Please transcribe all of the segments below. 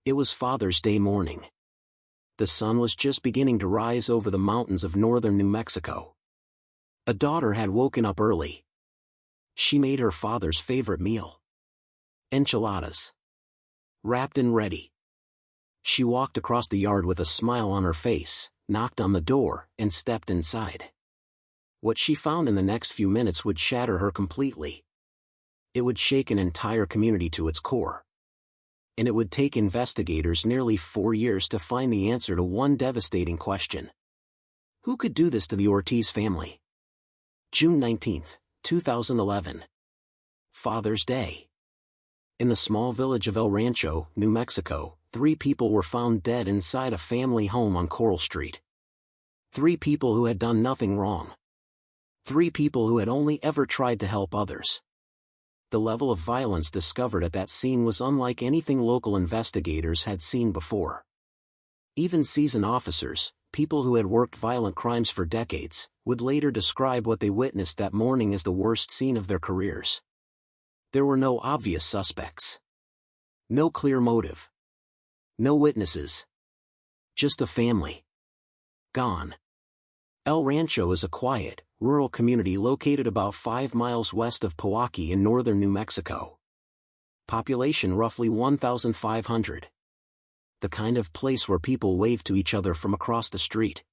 It was Father's Day morning. The sun was just beginning to rise over the mountains of northern New Mexico. A daughter had woken up early. She made her father's favorite meal. Enchiladas. Wrapped and ready. She walked across the yard with a smile on her face, knocked on the door, and stepped inside. What she found in the next few minutes would shatter her completely. It would shake an entire community to its core. And it would take investigators nearly 4 years to find the answer to one devastating question. Who could do this to the Ortiz family? June 19, 2011. Father's Day. In the small village of El Rancho, New Mexico, 3 people were found dead inside a family home on Coral Street. 3 people who had done nothing wrong. 3 people who had only ever tried to help others. The level of violence discovered at that scene was unlike anything local investigators had seen before. Even seasoned officers, people who had worked violent crimes for decades, would later describe what they witnessed that morning as the worst scene of their careers. There were no obvious suspects. No clear motive. No witnesses. Just a family. Gone. El Rancho is a quiet, rural community located about 5 miles west of Pewaukee in northern New Mexico. Population roughly 1,500. The kind of place where people wave to each other from across the street.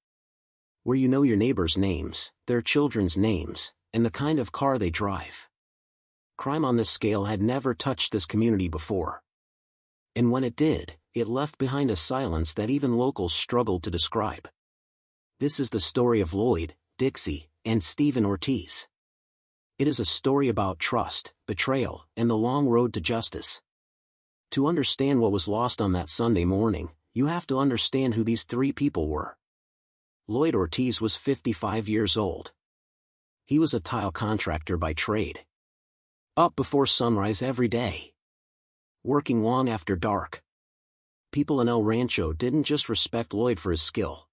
Where you know your neighbors' names, their children's names, and the kind of car they drive. Crime on this scale had never touched this community before. And when it did, it left behind a silence that even locals struggled to describe. This is the story of Lloyd, Dixie, and Stephen Ortiz. It is a story about trust, betrayal, and the long road to justice. To understand what was lost on that Sunday morning, you have to understand who these 3 people were. Lloyd Ortiz was 55 years old. He was a tile contractor by trade. Up before sunrise every day. Working long after dark. People in El Rancho didn't just respect Lloyd for his skill.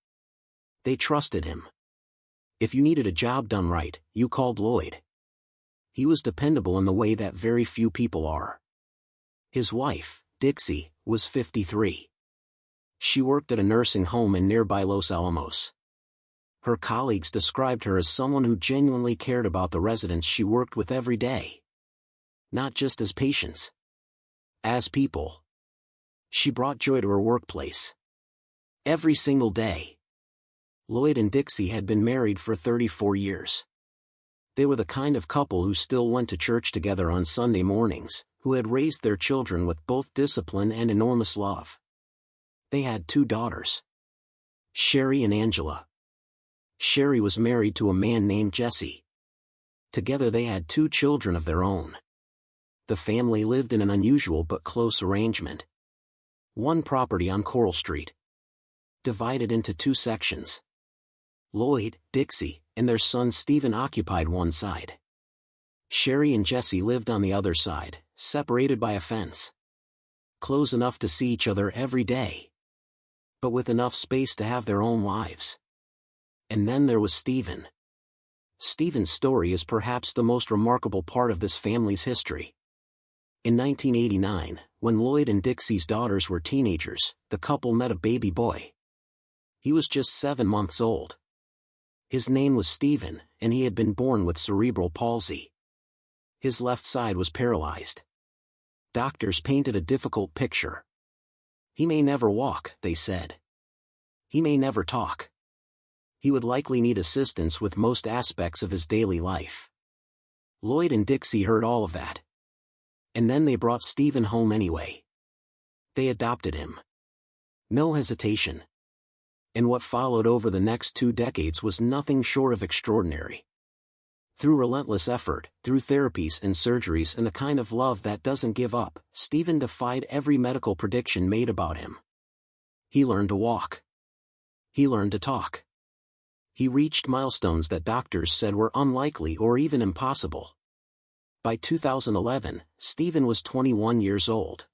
They trusted him. If you needed a job done right, you called Lloyd. He was dependable in the way that very few people are. His wife, Dixie, was 53. She worked at a nursing home in nearby Los Alamos. Her colleagues described her as someone who genuinely cared about the residents she worked with every day. Not just as patients. As people. She brought joy to her workplace. Every single day. Lloyd and Dixie had been married for 34 years. They were the kind of couple who still went to church together on Sunday mornings, who had raised their children with both discipline and enormous love. They had 2 daughters. Sherry and Angela. Sherry was married to a man named Jesse. Together they had 2 children of their own. The family lived in an unusual but close arrangement. One property on Coral Street. Divided into 2 sections. Lloyd, Dixie, and their son Stephen occupied one side. Sherry and Jesse lived on the other side, separated by a fence. Close enough to see each other every day. But with enough space to have their own lives. And then there was Stephen. Stephen's story is perhaps the most remarkable part of this family's history. In 1989, when Lloyd and Dixie's daughters were teenagers, the couple met a baby boy. He was just 7 months old. His name was Stephen, and he had been born with cerebral palsy. His left side was paralyzed. Doctors painted a difficult picture. He may never walk, they said. He may never talk. He would likely need assistance with most aspects of his daily life. Lloyd and Dixie heard all of that. And then they brought Stephen home anyway. They adopted him. No hesitation. And what followed over the next 2 decades was nothing short of extraordinary. Through relentless effort, through therapies and surgeries and a kind of love that doesn't give up, Stephen defied every medical prediction made about him. He learned to walk. He learned to talk. He reached milestones that doctors said were unlikely or even impossible. By 2011, Stephen was 21 years old.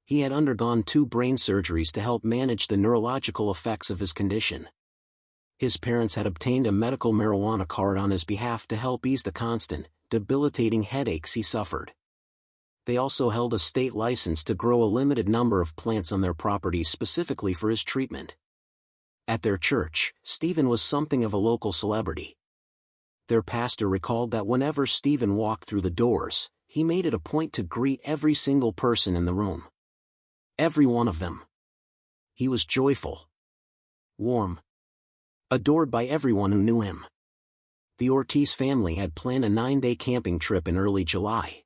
He had undergone 2 brain surgeries to help manage the neurological effects of his condition. His parents had obtained a medical marijuana card on his behalf to help ease the constant, debilitating headaches he suffered. They also held a state license to grow a limited number of plants on their property specifically for his treatment. At their church, Stephen was something of a local celebrity. Their pastor recalled that whenever Stephen walked through the doors, he made it a point to greet every single person in the room. Every one of them. He was joyful, warm, adored by everyone who knew him. The Ortiz family had planned a 9-day camping trip in early July.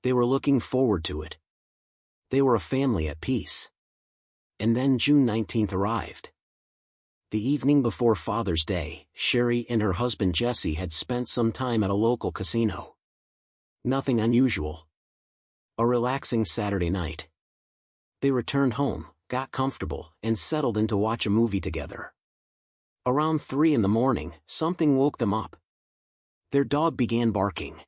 They were looking forward to it. They were a family at peace. And then June 19th arrived. The evening before Father's Day, Sherry and her husband Jesse had spent some time at a local casino. Nothing unusual. A relaxing Saturday night. They returned home, got comfortable, and settled in to watch a movie together. Around 3 a.m, something woke them up. Their dog began barking.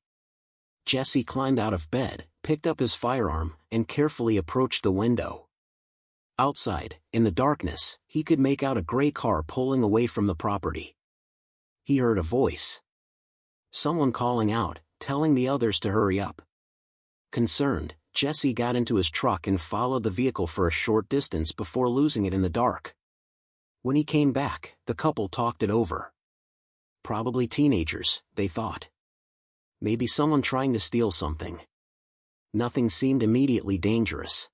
Jesse climbed out of bed, picked up his firearm, and carefully approached the window. Outside, in the darkness, he could make out a gray car pulling away from the property. He heard a voice. Someone calling out, telling the others to hurry up. Concerned, Jesse got into his truck and followed the vehicle for a short distance before losing it in the dark. When he came back, the couple talked it over. Probably teenagers, they thought. Maybe someone trying to steal something. Nothing seemed immediately dangerous.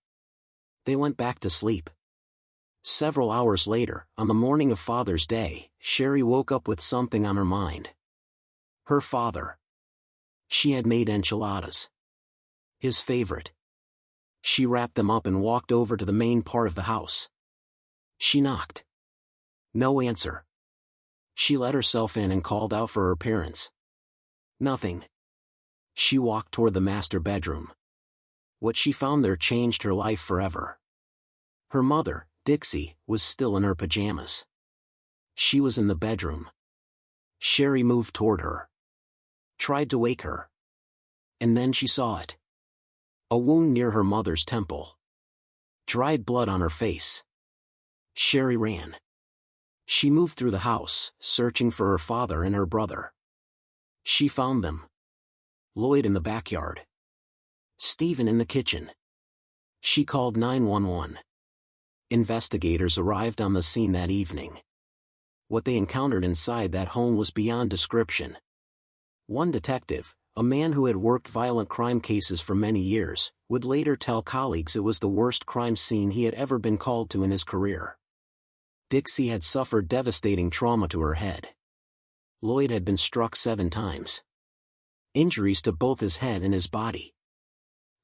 They went back to sleep. Several hours later, on the morning of Father's Day, Sherry woke up with something on her mind. Her father. She had made enchiladas. His favorite. She wrapped them up and walked over to the main part of the house. She knocked. No answer. She let herself in and called out for her parents. Nothing. She walked toward the master bedroom. What she found there changed her life forever. Her mother, Dixie, was still in her pajamas. She was in the bedroom. Sherry moved toward her. Tried to wake her. And then she saw it. A wound near her mother's temple. Dried blood on her face. Sherry ran. She moved through the house, searching for her father and her brother. She found them. Lloyd in the backyard. Stephen in the kitchen. She called 911. Investigators arrived on the scene that evening. What they encountered inside that home was beyond description. One detective, a man who had worked violent crime cases for many years, would later tell colleagues it was the worst crime scene he had ever been called to in his career. Dixie had suffered devastating trauma to her head. Lloyd had been struck 7 times. Injuries to both his head and his body.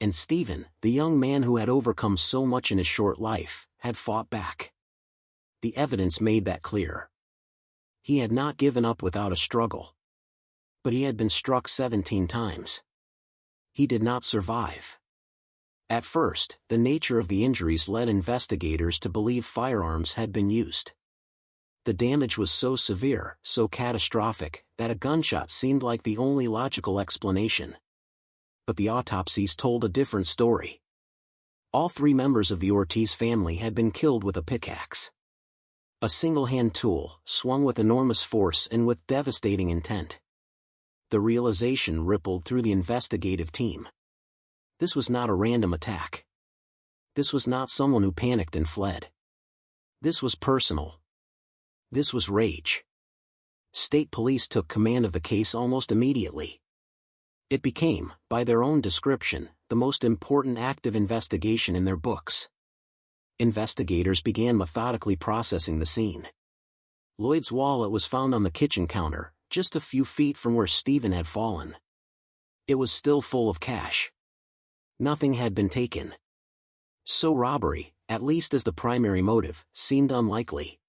And Stephen, the young man who had overcome so much in his short life, had fought back. The evidence made that clear. He had not given up without a struggle. But he had been struck 17 times. He did not survive. At first, the nature of the injuries led investigators to believe firearms had been used. The damage was so severe, so catastrophic, that a gunshot seemed like the only logical explanation. But the autopsies told a different story. All 3 members of the Ortiz family had been killed with a pickaxe. A single-hand tool, swung with enormous force and with devastating intent. The realization rippled through the investigative team. This was not a random attack. This was not someone who panicked and fled. This was personal. This was rage. State police took command of the case almost immediately. It became, by their own description, the most important active investigation in their books. Investigators began methodically processing the scene. Lloyd's wallet was found on the kitchen counter, just a few feet from where Stephen had fallen. It was still full of cash. Nothing had been taken. So robbery, at least as the primary motive, seemed unlikely.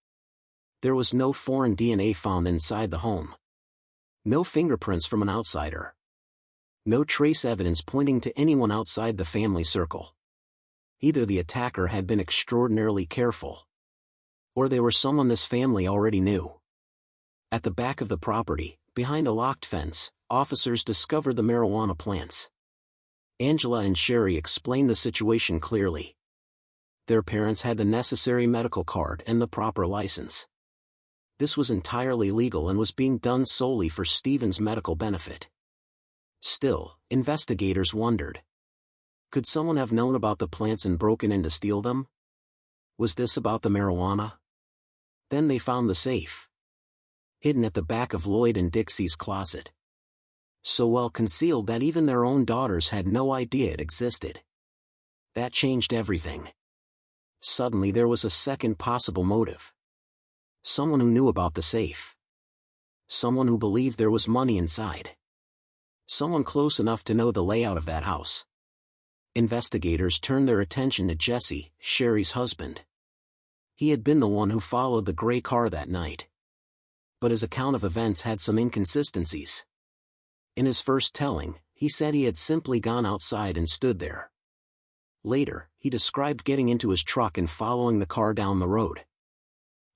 There was no foreign DNA found inside the home. No fingerprints from an outsider. No trace evidence pointing to anyone outside the family circle. Either the attacker had been extraordinarily careful, or they were someone this family already knew. At the back of the property, behind a locked fence, officers discovered the marijuana plants. Angela and Sherry explained the situation clearly. Their parents had the necessary medical card and the proper license. This was entirely legal and was being done solely for Stephen's medical benefit. Still, investigators wondered. Could someone have known about the plants and broken in to steal them? Was this about the marijuana? Then they found the safe, hidden at the back of Lloyd and Dixie's closet, so well concealed that even their own daughters had no idea it existed. That changed everything. Suddenly there was a second possible motive. Someone who knew about the safe. Someone who believed there was money inside. Someone close enough to know the layout of that house. Investigators turned their attention to Jesse, Sherry's husband. He had been the one who followed the gray car that night. But his account of events had some inconsistencies. In his first telling, he said he had simply gone outside and stood there. Later, he described getting into his truck and following the car down the road.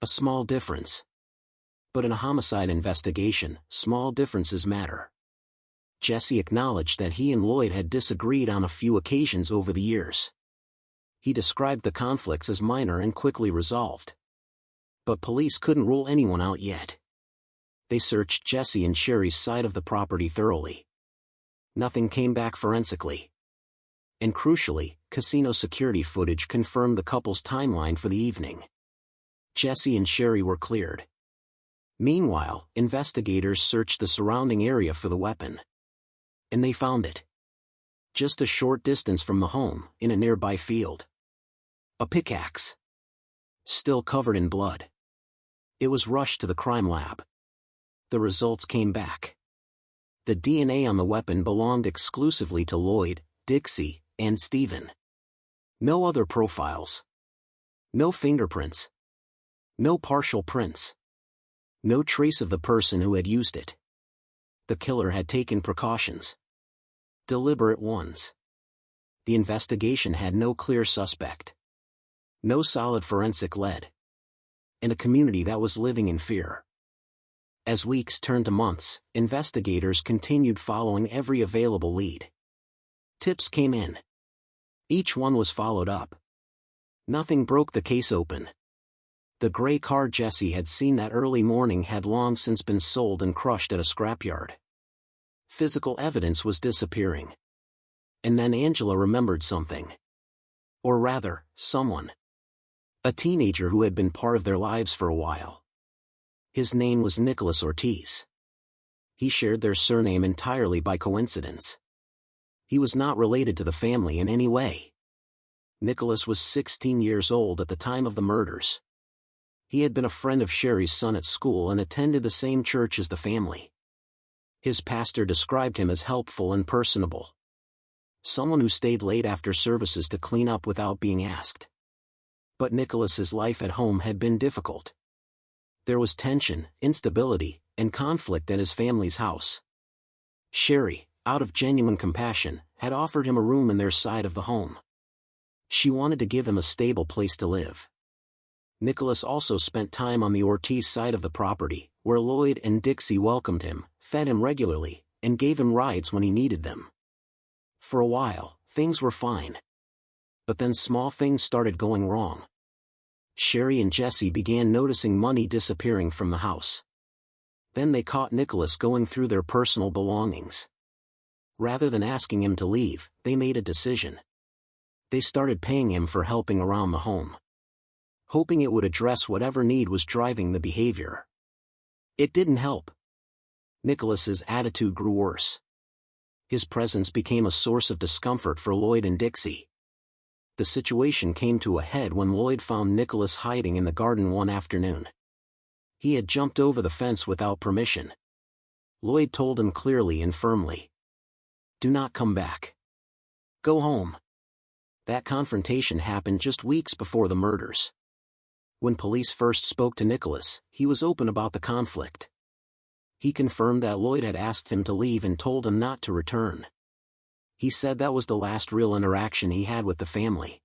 A small difference. But in a homicide investigation, small differences matter. Jesse acknowledged that he and Lloyd had disagreed on a few occasions over the years. He described the conflicts as minor and quickly resolved. But police couldn't rule anyone out yet. They searched Jesse and Sherry's side of the property thoroughly. Nothing came back forensically. And crucially, casino security footage confirmed the couple's timeline for the evening. Jesse and Sherry were cleared. Meanwhile, investigators searched the surrounding area for the weapon. And they found it. Just a short distance from the home, in a nearby field. A pickaxe. Still covered in blood. It was rushed to the crime lab. The results came back. The DNA on the weapon belonged exclusively to Lloyd, Dixie, and Stephen. No other profiles. No fingerprints. No partial prints. No trace of the person who had used it. The killer had taken precautions. Deliberate ones. The investigation had no clear suspect. No solid forensic lead. And a community that was living in fear. As weeks turned to months, investigators continued following every available lead. Tips came in. Each one was followed up. Nothing broke the case open. The gray car Jesse had seen that early morning had long since been sold and crushed at a scrapyard. Physical evidence was disappearing. And then Angela remembered something. Or rather, someone. A teenager who had been part of their lives for a while. His name was Nicholas Ortiz. He shared their surname entirely by coincidence. He was not related to the family in any way. Nicholas was 16 years old at the time of the murders. He had been a friend of Sherry's son at school and attended the same church as the family. His pastor described him as helpful and personable. Someone who stayed late after services to clean up without being asked. But Nicholas's life at home had been difficult. There was tension, instability, and conflict at his family's house. Sherry, out of genuine compassion, had offered him a room in their side of the home. She wanted to give him a stable place to live. Nicholas also spent time on the Ortiz side of the property, where Lloyd and Dixie welcomed him, fed him regularly, and gave him rides when he needed them. For a while, things were fine. But then small things started going wrong. Sherry and Jesse began noticing money disappearing from the house. Then they caught Nicholas going through their personal belongings. Rather than asking him to leave, they made a decision. They started paying him for helping around the home, hoping it would address whatever need was driving the behavior. It didn't help. Nicholas's attitude grew worse. His presence became a source of discomfort for Lloyd and Dixie. The situation came to a head when Lloyd found Nicholas hiding in the garden one afternoon. He had jumped over the fence without permission. Lloyd told him clearly and firmly, "Do not come back. Go home." That confrontation happened just weeks before the murders. When police first spoke to Nicholas, he was open about the conflict. He confirmed that Lloyd had asked him to leave and told him not to return. He said that was the last real interaction he had with the family.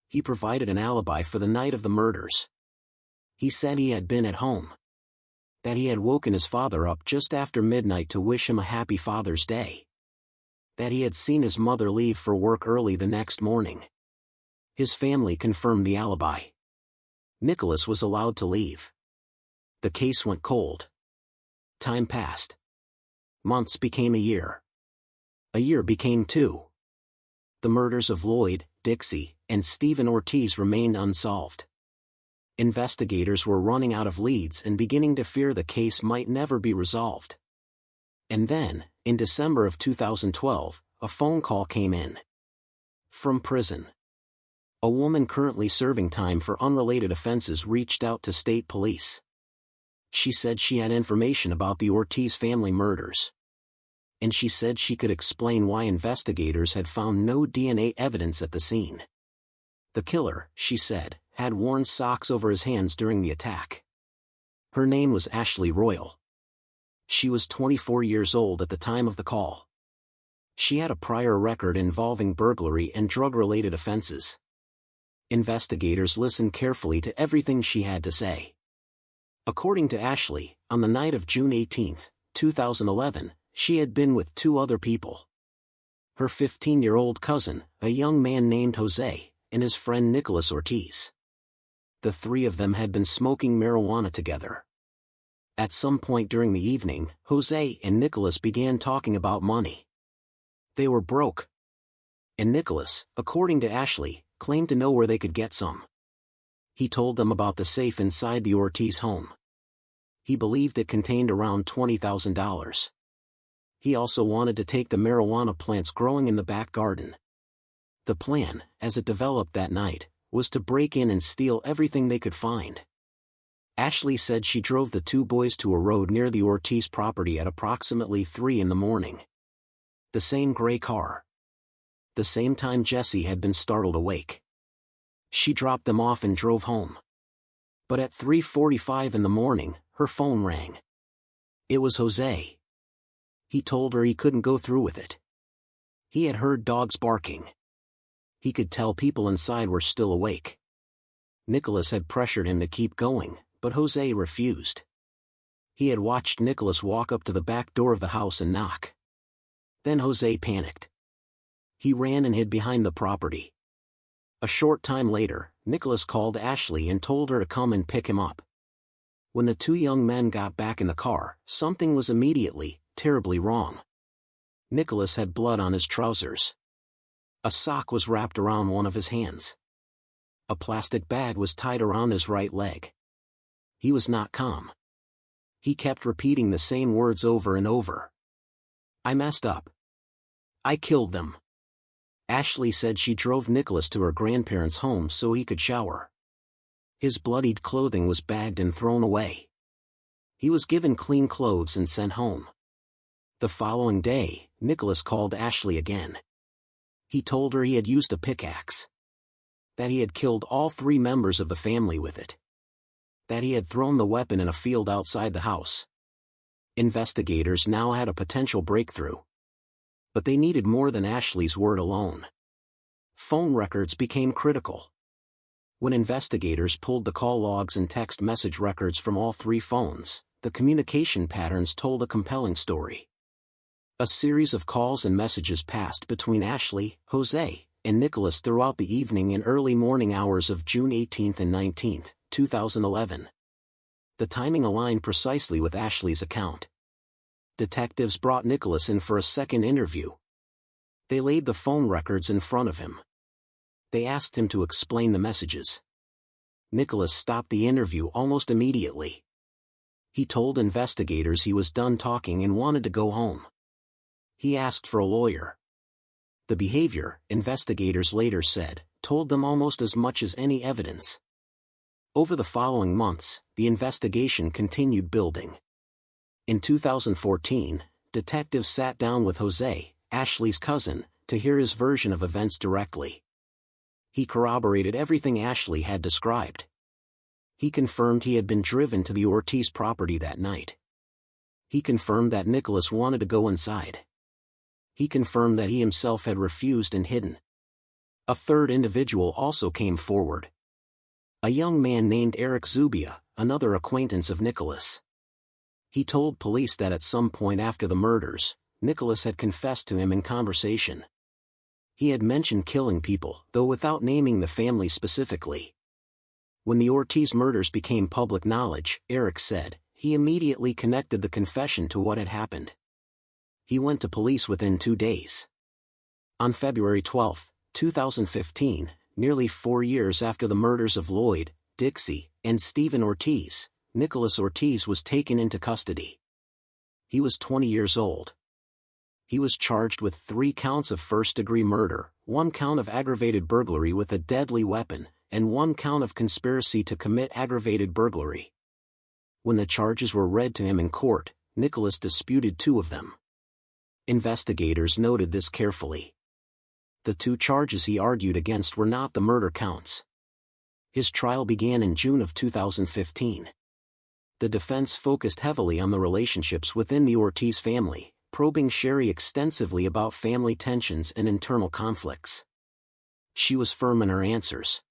He provided an alibi for the night of the murders. He said he had been at home. That he had woken his father up just after midnight to wish him a happy Father's Day. That he had seen his mother leave for work early the next morning. His family confirmed the alibi. Nicholas was allowed to leave. The case went cold. Time passed. Months became a year. A year became 2. The murders of Lloyd, Dixie, and Stephen Ortiz remained unsolved. Investigators were running out of leads and beginning to fear the case might never be resolved. And then, in December of 2012, a phone call came in. From prison. A woman currently serving time for unrelated offenses reached out to state police. She said she had information about the Ortiz family murders. And she said she could explain why investigators had found no DNA evidence at the scene. The killer, she said, had worn socks over his hands during the attack. Her name was Ashley Royal. She was 24 years old at the time of the call. She had a prior record involving burglary and drug-related offenses. Investigators listened carefully to everything she had to say. According to Ashley, on the night of June 18, 2011, she had been with two other people. Her 15-year-old cousin, a young man named Jose, and his friend Nicholas Ortiz. The three of them had been smoking marijuana together. At some point during the evening, Jose and Nicholas began talking about money. They were broke. And Nicholas, according to Ashley, claimed to know where they could get some. He told them about the safe inside the Ortiz home. He believed it contained around $20,000. He also wanted to take the marijuana plants growing in the back garden. The plan, as it developed that night, was to break in and steal everything they could find. Ashley said she drove the two boys to a road near the Ortiz property at approximately 3 in the morning. The same gray car. The same time Jesse had been startled awake. She dropped them off and drove home. But at 3:45 in the morning, her phone rang. It was Jose. He told her he couldn't go through with it. He had heard dogs barking. He could tell people inside were still awake. Nicholas had pressured him to keep going, but Jose refused. He had watched Nicholas walk up to the back door of the house and knock. Then Jose panicked. He ran and hid behind the property. A short time later, Nicholas called Ashley and told her to come and pick him up. When the two young men got back in the car, something was immediately, terribly wrong. Nicholas had blood on his trousers. A sock was wrapped around one of his hands. A plastic bag was tied around his right leg. He was not calm. He kept repeating the same words over and over. I messed up. I killed them. Ashley said she drove Nicholas to her grandparents' home so he could shower. His bloodied clothing was bagged and thrown away. He was given clean clothes and sent home. The following day, Nicholas called Ashley again. He told her he had used a pickaxe. That he had killed all 3 members of the family with it. That he had thrown the weapon in a field outside the house. Investigators now had a potential breakthrough. But they needed more than Ashley's word alone. Phone records became critical. When investigators pulled the call logs and text message records from all 3 phones, the communication patterns told a compelling story. A series of calls and messages passed between Ashley, Jose, and Nicholas throughout the evening and early morning hours of June 18 and 19, 2011. The timing aligned precisely with Ashley's account. Detectives brought Nicholas in for a second interview. They laid the phone records in front of him. They asked him to explain the messages. Nicholas stopped the interview almost immediately. He told investigators he was done talking and wanted to go home. He asked for a lawyer. The behavior, investigators later said, told them almost as much as any evidence. Over the following months, the investigation continued building. In 2014, detectives sat down with Jose, Ashley's cousin, to hear his version of events directly. He corroborated everything Ashley had described. He confirmed he had been driven to the Ortiz property that night. He confirmed that Nicholas wanted to go inside. He confirmed that he himself had refused and hidden. A third individual also came forward. A young man named Eric Zubia, another acquaintance of Nicholas. He told police that at some point after the murders, Nicholas had confessed to him in conversation. He had mentioned killing people, though without naming the family specifically. When the Ortiz murders became public knowledge, Eric said, he immediately connected the confession to what had happened. He went to police within 2 days. On February 12, 2015, nearly 4 years after the murders of Lloyd, Dixie, and Stephen Ortiz, Nicholas Ortiz was taken into custody. He was 20 years old. He was charged with 3 counts of first-degree murder, 1 count of aggravated burglary with a deadly weapon, and 1 count of conspiracy to commit aggravated burglary. When the charges were read to him in court, Nicholas disputed 2 of them. Investigators noted this carefully. The 2 charges he argued against were not the murder counts. His trial began in June of 2015. The defense focused heavily on the relationships within the Ortiz family, probing Sherry extensively about family tensions and internal conflicts. She was firm in her answers.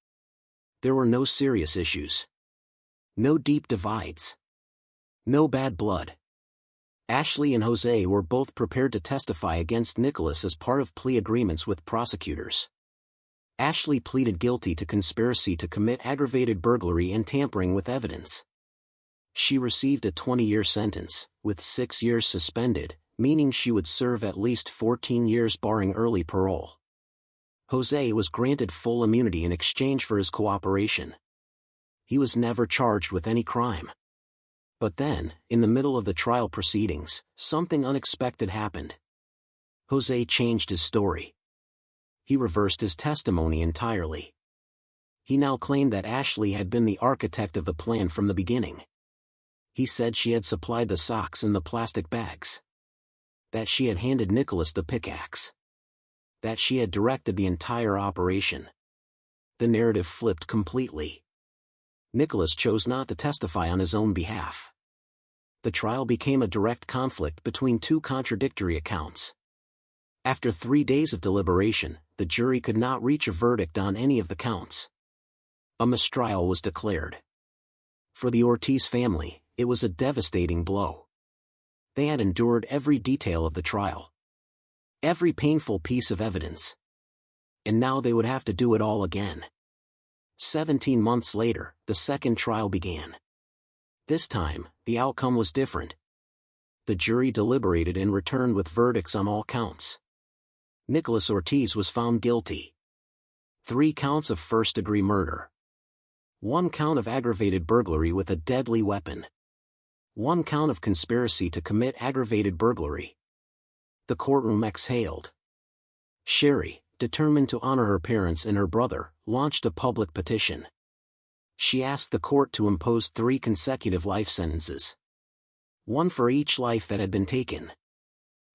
There were no serious issues. No deep divides. No bad blood. Ashley and Jose were both prepared to testify against Nicholas as part of plea agreements with prosecutors. Ashley pleaded guilty to conspiracy to commit aggravated burglary and tampering with evidence. She received a 20-year sentence, with 6 years suspended, meaning she would serve at least 14 years barring early parole. Jose was granted full immunity in exchange for his cooperation. He was never charged with any crime. But then, in the middle of the trial proceedings, something unexpected happened. Jose changed his story. He reversed his testimony entirely. He now claimed that Ashley had been the architect of the plan from the beginning. He said she had supplied the socks and the plastic bags. That she had handed Nicholas the pickaxe. That she had directed the entire operation. The narrative flipped completely. Nicholas chose not to testify on his own behalf. The trial became a direct conflict between 2 contradictory accounts. After 3 days of deliberation, the jury could not reach a verdict on any of the counts. A mistrial was declared. For the Ortiz family, it was a devastating blow. They had endured every detail of the trial. Every painful piece of evidence. And now they would have to do it all again. 17 months later, the second trial began. This time, the outcome was different. The jury deliberated and returned with verdicts on all counts. Nicholas Ortiz was found guilty. 3 counts of first-degree murder. 1 count of aggravated burglary with a deadly weapon. 1 count of conspiracy to commit aggravated burglary. The courtroom exhaled. Sherry, determined to honor her parents and her brother, launched a public petition. She asked the court to impose 3 consecutive life sentences. 1 for each life that had been taken.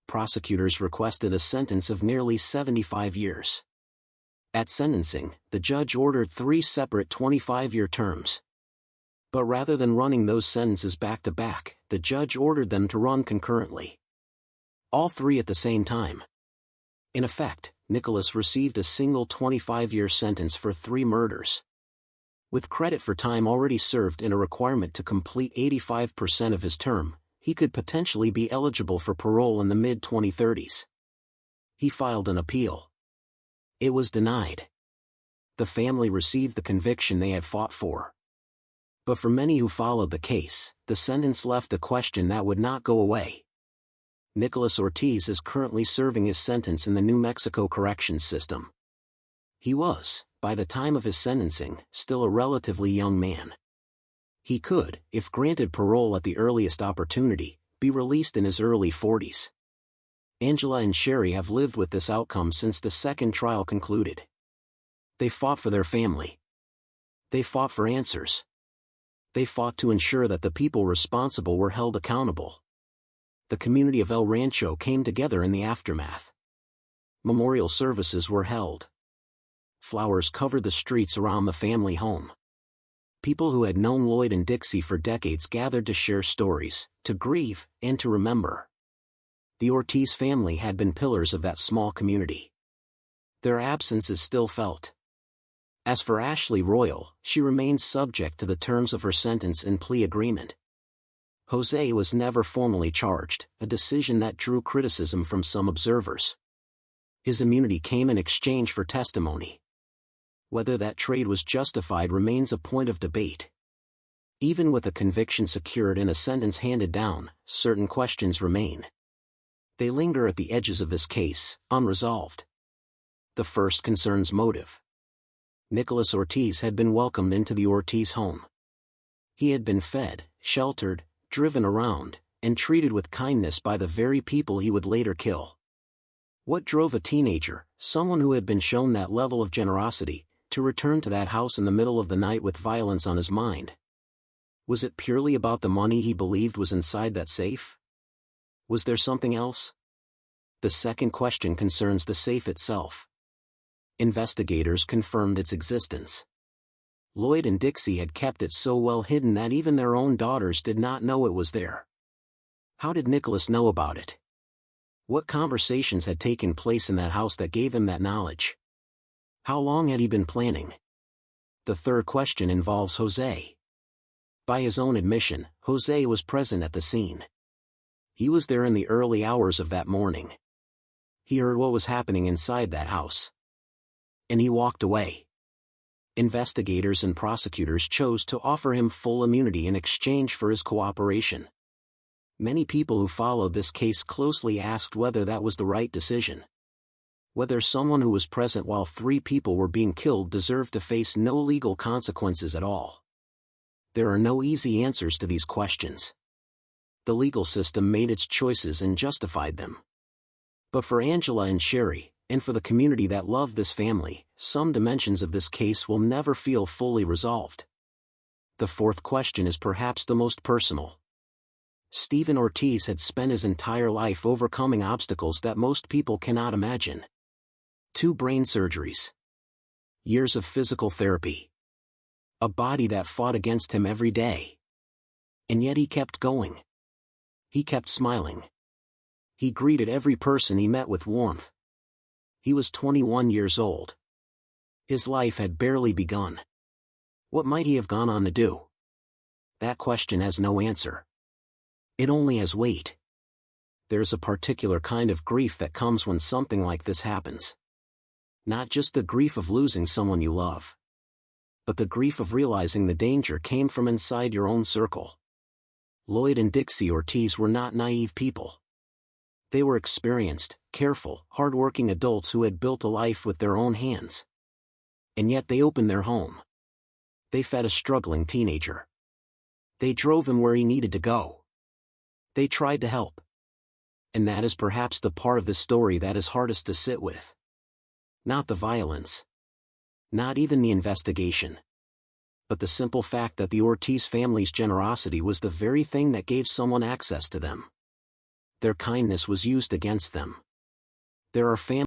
Prosecutors requested a sentence of nearly 75 years. At sentencing, the judge ordered 3 separate 25-year terms. But rather than running those sentences back to back, the judge ordered them to run concurrently. All 3 at the same time. In effect, Nicholas received a single 25-year sentence for 3 murders. With credit for time already served and a requirement to complete 85% of his term, he could potentially be eligible for parole in the mid-2030s. He filed an appeal. It was denied. The family received the conviction they had fought for. But for many who followed the case, the sentence left a question that would not go away. Nicholas Ortiz is currently serving his sentence in the New Mexico corrections system. He was, by the time of his sentencing, still a relatively young man. He could, if granted parole at the earliest opportunity, be released in his early 40s. Angela and Sherry have lived with this outcome since the second trial concluded. They fought for their family. They fought for answers. They fought to ensure that the people responsible were held accountable. The community of El Rancho came together in the aftermath. Memorial services were held. Flowers covered the streets around the family home. People who had known Lloyd and Dixie for decades gathered to share stories, to grieve, and to remember. The Ortiz family had been pillars of that small community. Their absence is still felt. As for Ashley Royal, she remains subject to the terms of her sentence and plea agreement. Jose was never formally charged, a decision that drew criticism from some observers. His immunity came in exchange for testimony. Whether that trade was justified remains a point of debate. Even with a conviction secured and a sentence handed down, certain questions remain. They linger at the edges of this case, unresolved. The first concerns motive. Nicholas Ortiz had been welcomed into the Ortiz home. He had been fed, sheltered, driven around, and treated with kindness by the very people he would later kill. What drove a teenager, someone who had been shown that level of generosity, to return to that house in the middle of the night with violence on his mind? Was it purely about the money he believed was inside that safe? Was there something else? The second question concerns the safe itself. Investigators confirmed its existence. Lloyd and Dixie had kept it so well hidden that even their own daughters did not know it was there. How did Nicholas know about it? What conversations had taken place in that house that gave him that knowledge? How long had he been planning? The third question involves Jose. By his own admission, Jose was present at the scene. He was there in the early hours of that morning. He heard what was happening inside that house. And he walked away. Investigators and prosecutors chose to offer him full immunity in exchange for his cooperation. Many people who followed this case closely asked whether that was the right decision. Whether someone who was present while 3 people were being killed deserved to face no legal consequences at all. There are no easy answers to these questions. The legal system made its choices and justified them. But for Angela and Sherry, and for the community that loved this family, some dimensions of this case will never feel fully resolved. The fourth question is perhaps the most personal. Stephen Ortiz had spent his entire life overcoming obstacles that most people cannot imagine. 2 brain surgeries. Years of physical therapy. A body that fought against him every day. And yet he kept going. He kept smiling. He greeted every person he met with warmth. He was 21 years old. His life had barely begun. What might he have gone on to do? That question has no answer. It only has weight. There's a particular kind of grief that comes when something like this happens. Not just the grief of losing someone you love, but the grief of realizing the danger came from inside your own circle. Lloyd and Dixie Ortiz were not naive people. They were experienced, careful, hard-working adults who had built a life with their own hands. And yet they opened their home. They fed a struggling teenager. They drove him where he needed to go. They tried to help. And that is perhaps the part of the story that is hardest to sit with. Not the violence. Not even the investigation. But the simple fact that the Ortiz family's generosity was the very thing that gave someone access to them. Their kindness was used against them. There are families